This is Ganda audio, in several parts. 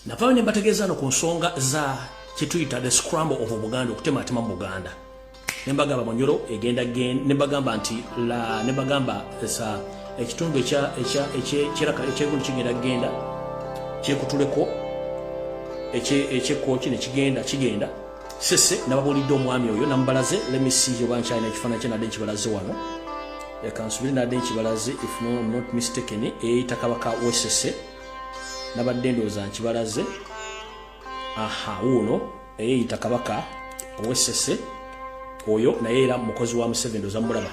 Navayo ne mbategeeza no ku nsonga za kituyita the scramble of Buganda okutematema mu Buganda. Ne mbagamba Monyoro egenda ne mbagamba nti ne mbagamba esa ekitundu ekiraka ekyegundu kigenda kyekutuleko Kooki ne kigenda Ssese nababulidde omwami oyo nambalaze let me see yo banchina ekifaananyi kye nadde nkibalaze wano ekansubiri nadde nkibalaze if no not mistaken eyita Kabaka we Ssese nabadde ndowooza nkibalaze uno eyita Kabaka we Ssese oyo naye era mukozi wa Museveni ndowooza mulaba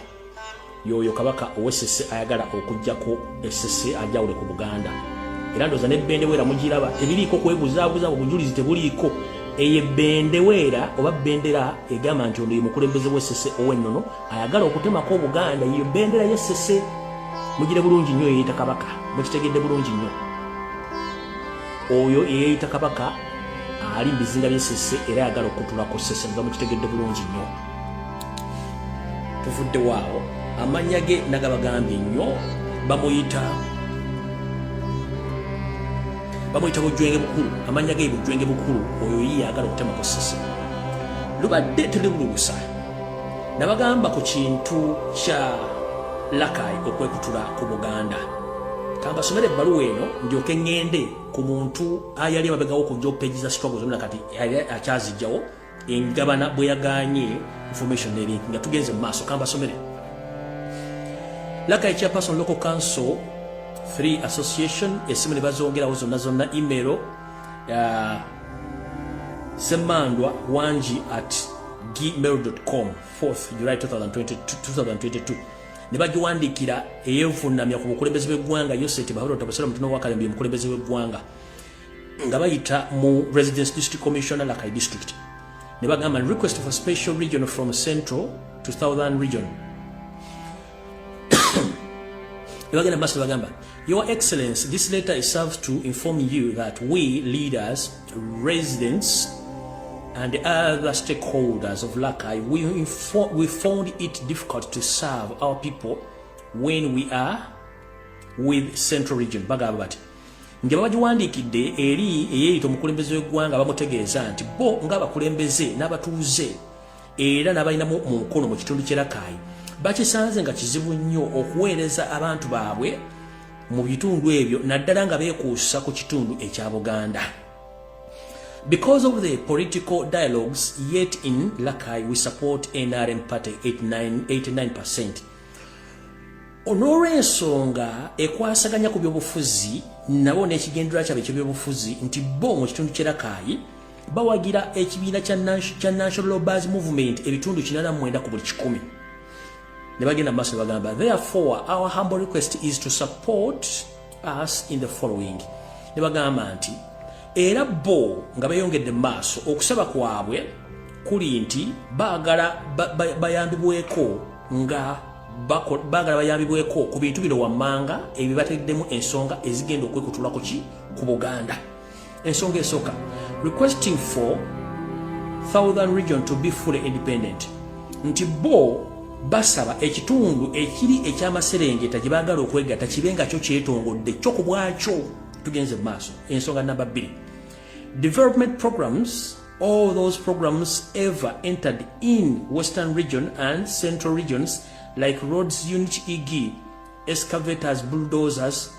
yoyo Kabaka we Ssese ayagala okujjako Ssese ajawule ku Buganda era ndowooza n'ebbendeweera mugiraba tebiriiko kwebuzaabuza obujulizi tebuliiko ey'ebbendeweera oba bendera egamba nti ono ye mukulembeze we Ssese ow'ennono ayagala okutemako Buganda iyo bendera ye Ssese mugire bulungi nnyo eyita Kabaka mukitegedde bulungi nnyo oyo eyita Kabaka ali bizinga bye Ssese era ayagala okutulako Ssese nga mukitegedde bulungi nnyo tuvudde waawo amannya ge nagabagambye nnyo bamuyita Bujwenge Bukulu amanya ge Bujwenge Bukulu oyo yagala okutemako Ssese lubadde teribulubusa nabagamba ku kintu kya Lakai okwekutula ku Buganda kamba somere ebbaluwa eno ndyoke ngende ku muntu ayali ababegawo ku job page za struggles omuna kati akyazijjawo engabana bwe yaganye information eri nga tugenze mu maaso kamba somere Lakai chairperson local council Free Association esimu ne bazongerawo zonna email semandwa wanji@gmail.com 4th July 2022 ne bagiwandikira eyeevunamya ku bukulembeze bw'eggwanga Yoseti Bahoro Tabasala mutuno wa Kalembe mukulembeze bw'eggwanga nga bayita mu Residence District Commissioner Lakai District ne bagamba request for special region from Central to Southern region Your Excellency, this letter is serves to inform you that we, leaders, residents, and other stakeholders of Lakai, we found it difficult to serve our people when we are with Central Region. Bagabati. Nge bagiwandikidde eri eyeyita omukulembeze w'eggwanga bamutegeeza nti bo ng'abakulembeze n'abatuuze era n'abalinamu mu mukono mu kitundu kye Lakai bakisanze nga kizibu nnyo okuweereza abantu baabwe mu bitundu ebyo naddala nga beekuusa ku kitundu ekya Buganda. Because of the political dialogues yet in Lakai we support NRM party 89%. Olw'ensonga ekwasaganya ku byobufuzi nabo n'ekigendera kyabwe eky'ebyobufuzi nti bo mu kitundu kye Lakai bawagira ekibiina kya National Labourers Movement ebitundu 89 ku buli 100. Therefore, our humble request is to support us in the following. Era bo nga bayongedde maaso okusaba kwabwe kuli nti baagala bayambibweko nga baagala bayambibweko ku bintu bino wammanga ebibateddemu ensonga ezigenda okwekutulako ki ku Buganda. Ensonga esooka requesting for Southern region to be fully independent. Nti bo basaba ekitundu ekiri eky'amaserengeta gye baagala okwegatta kibenga kyo kyetongodde kyo ku bwakyo. Tugenze maaso ensonga namba 2 development programs, all those programs ever entered in Western region and Central regions like roads unit EG, excavators, bulldozers,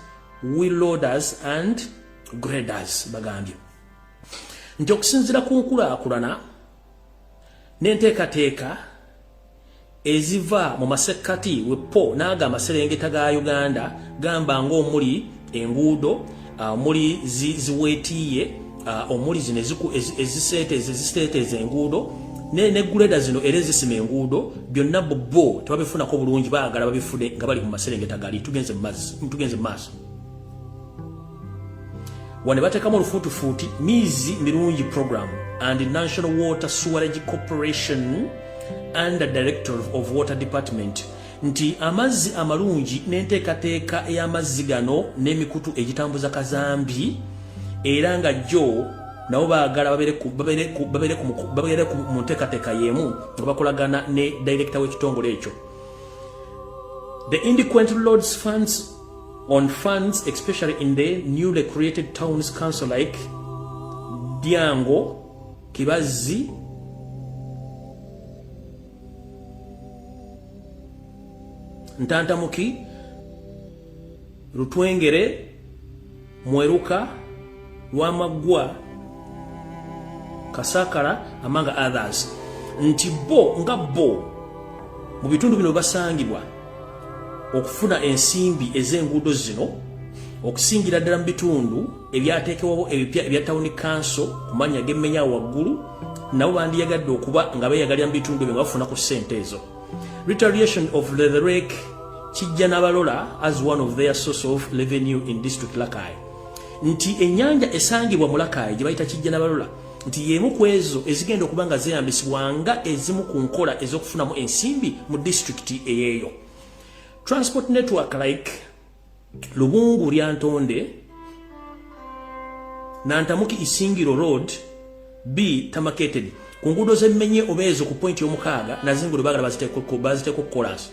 wheel loaders and graders bagambye nti okusinziira ku nkulaakulana n'enteekateeka eziva mu masekati wepo naaga amaserengeta ga Uganda gamba ng'omuli enguudo omuli ziweetiye omuli zino eziseeteeza enguudo negguleda zino era ezisima enguudo byonna bo tebabifunako bulungi baagala babifune nga bali mu maserengeta gali. Tugenze mu maaso wane bateekamu olufuutifuuti miizi mirungi program and National Water Sewerage Corporation under Director of Water Department nti amazzi amalungi n'enteekateeka ey'amazzi gano n'emikutu egitambuza kazambi era nga jo nabo baagala babeere mu nteekateeka y'emu nga bakolagana ne director w'ekitongole ekyo. The inadequate lords funds on funds, especially in the newly created towns council like Diango, Kibazi, Ntantamuki, Rutwengere, Mweruka, Lwamagwa, Kasakara, among others. Nti bo nga bo mu bitundu bino basangibwa okufuna ensimbi ez'enguudo zino okusingira ddala mu bitundu ebyateekebwawo ebipya ebya town council ku mannya g'emmenya waggulu nabo bandiyagadde okuba nga beeyagalira mu bitundu bye nga bafuna ku ssente ezo. Retaliation of the rake kijja n'abalola as one of their source of revenue in district Lakai. Nti ennyanja esangibwa mu Lakai gye bayita kijja n'abalola nti yemu ku ezo ezigenda okuba nga zeeyambisibwa nga ezimu ku nkola ez'okufunamu ensimbi mu district eyeeyo. Transport network like Lubungu Lyantonde, Nantamuki Isingiro Road, B Tamaketed, ku nguudo z'emmenye oba ezo ku point y'omukaaga nazingulu baagala baziteeko kolas.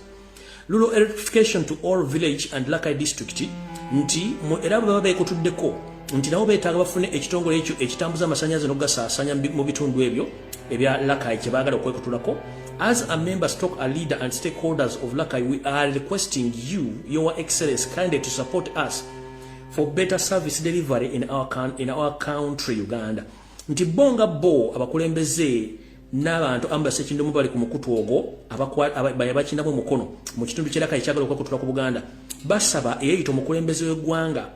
Rural electrification to all village and Lakai district, nti era bwe baba beekutuddeko nti nabo beetaaga bafune ekitongole ekyo ekitambuza amasannyalaze n'okugasaasanya mu bitundu ebyo ebya Lakai kye baagala okwekutulako. As a member, a leader and stakeholders of Lakai, we are requesting you, Your Excellency, kindly to support us for better service delivery in our country, Uganda. Nti bonga bo abakulembeze n'abantu ambase kindomu bali ku mukutu ogwo abakinabo mukono mu kitundu kye Lakai kyagala okwekutulako ku Buganda basaba eyeyita omukulembeze w'eggwanga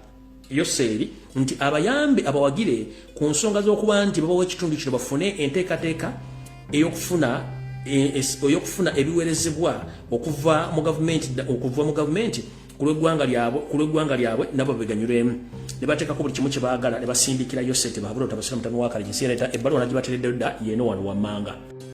Yoseri nti abayambe abawagire ku nsonga z'okuba nti babawo ekitundu kino bafune enteekateeka eyokufuna ebiwerezebwa okuva mu gavumenti ku lw'eggwanga lyabwe nabo beganyulemu ne bateekako buli kimu kye baagala ne basindikira Yoseri babula otabasira mutano wa Kale jinsi yaleeta ebbaluwa nagibateredde dda yeeno wano wammanga.